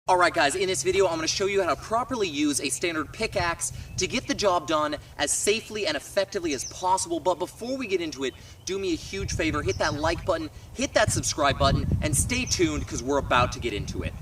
Alright guys, in this video I'm going to show you how to properly use a standard pickaxe to get the job done as safely and effectively as possible. But before we get into it, do me a huge favor, hit that like button, hit that subscribe button, and stay tuned because we're about to get into it.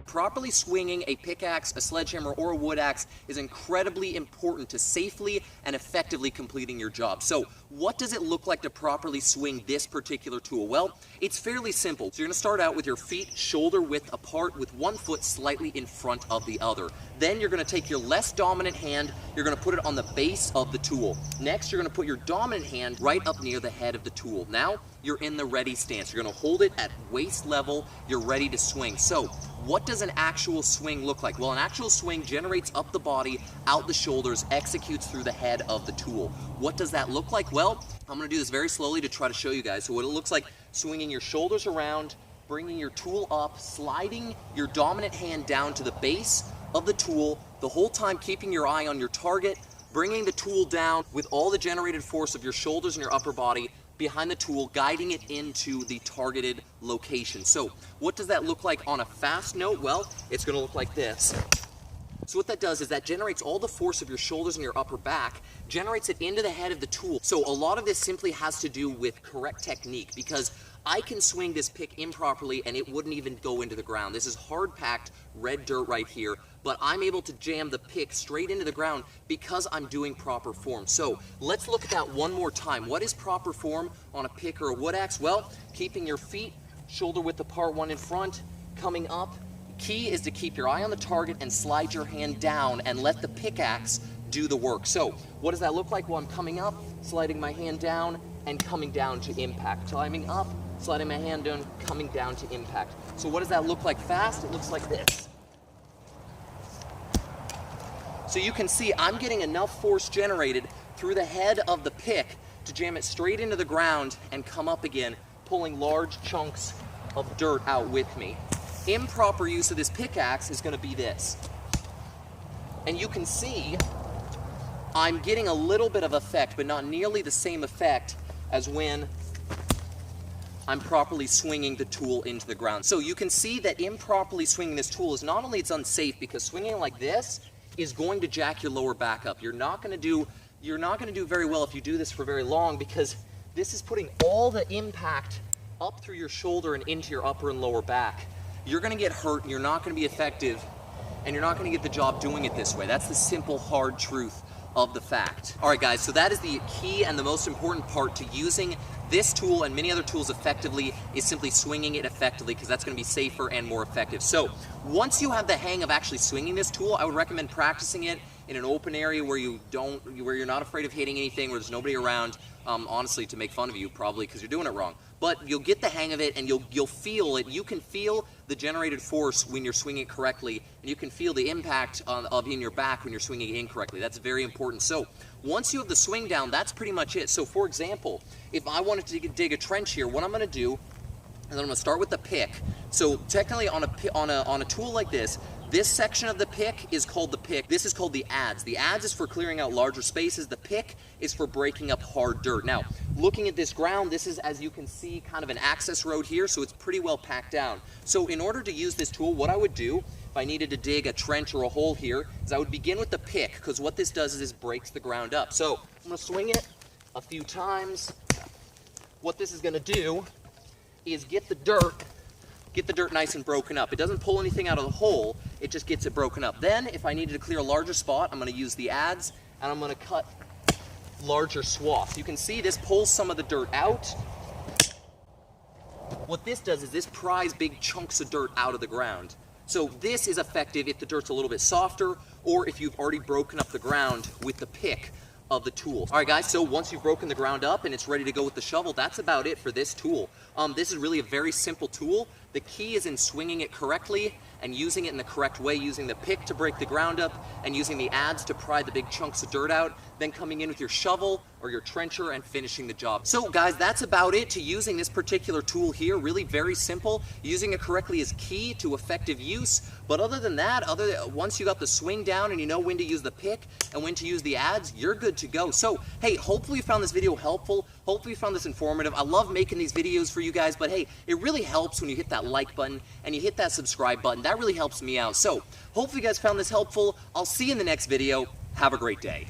Properly swinging a pickaxe, a sledgehammer, or a wood axe is incredibly important to safely and effectively completing your job. So what does it look like to properly swing this particular tool? Well, it's fairly simple. So you're going to start out with your feet shoulder width apart with one foot slightly in front of the other. Then you're going to take your less dominant hand, you're going to put it on the base of the tool. Next, you're going to put your dominant hand right up near the head of the tool. Now, you're in the ready stance. You're going to hold it at waist level. You're ready to swing. So what does an actual swing look like? Well, an actual swing generates up the body, out the shoulders, executes through the head of the tool. What does that look like? Well, I'm going to do this very slowly to try to show you guys. So what it looks like, swinging your shoulders around, bringing your tool up, sliding your dominant hand down to the base of the tool, the whole time keeping your eye on your target, bringing the tool down with all the generated force of your shoulders and your upper body behind the tool, guiding it into the targeted location. So what does that look like on a fast note? Well, it's going to look like this. So what that does is that generates all the force of your shoulders and your upper back, generates it into the head of the tool. So a lot of this simply has to do with correct technique, because I can swing this pick improperly and it wouldn't even go into the ground. This is hard-packed red dirt right here, but I'm able to jam the pick straight into the ground because I'm doing proper form. So let's look at that one more time. What is proper form on a pick or a wood axe? Well, keeping your feet shoulder width apart, one in front, coming up. Key is to keep your eye on the target and slide your hand down and let the pickaxe do the work. So what does that look like? Well, I'm coming up, sliding my hand down, and coming down to impact. Climbing up, sliding my hand down, coming down to impact. So what does that look like fast? It looks like this. So you can see I'm getting enough force generated through the head of the pick to jam it straight into the ground and come up again, pulling large chunks of dirt out with me. Improper use of this pickaxe is going to be this. And you can see I'm getting a little bit of effect, but not nearly the same effect as when I'm properly swinging the tool into the ground. So you can see that improperly swinging this tool is not only it's unsafe, because swinging like this is going to jack your lower back up. You're not going to do very well if you do this for very long, because this is putting all the impact up through your shoulder and into your upper and lower back. You're going to get hurt, and you're not going to be effective, and you're not going to get the job doing it this way. That's the simple, hard truth of the fact. All right, guys, so that is the key and the most important part to using this tool and many other tools effectively, is simply swinging it effectively, because that's going to be safer and more effective. So once you have the hang of actually swinging this tool, I would recommend practicing it in an open area where you're not afraid of hitting anything, where there's nobody around, honestly, to make fun of you, probably because you're doing it wrong. But you'll get the hang of it, and you'll feel it. You can feel the generated force when you're swinging it correctly, and you can feel the impact of in your back when you're swinging it incorrectly. That's very important. So once you have the swing down, that's pretty much it. So for example, if I wanted to dig a trench here, what I'm going to do, and then I'm going to start with the pick. So technically on a tool like this section of the pick is called the pick. This is called the adze. The adze is for clearing out larger spaces. The pick is for breaking up hard dirt. Now, looking at this ground, this is, as you can see, kind of an access road here, so it's pretty well packed down. So in order to use this tool, what I would do if I needed to dig a trench or a hole here is I would begin with the pick, because what this does is this breaks the ground up. So I'm going to swing it a few times. What this is going to do is get the dirt nice and broken up. It doesn't pull anything out of the hole, it just gets it broken up. Then, if I needed to clear a larger spot, I'm going to use the adze, and I'm going to cut larger swaths. You can see this pulls some of the dirt out. What this does is this pries big chunks of dirt out of the ground. So this is effective if the dirt's a little bit softer, or if you've already broken up the ground with the pick of the tool. All right, guys, so once you've broken the ground up and it's ready to go with the shovel, that's about it for this tool. This is really a very simple tool. The key is in swinging it correctly and using it in the correct way, using the pick to break the ground up and using the adze to pry the big chunks of dirt out, then coming in with your shovel or your trencher and finishing the job. So guys, that's about it to using this particular tool here. Really very simple. Using it correctly is key to effective use. But other than that, once you got the swing down and you know when to use the pick and when to use the adze, you're good to go. So hey, hopefully you found this video helpful. Hopefully you found this informative. I love making these videos for you guys, but hey, it really helps when you hit that that like button and you hit that subscribe button. That really helps me out. So hopefully you guys found this helpful. I'll see you in the next video. Have a great day.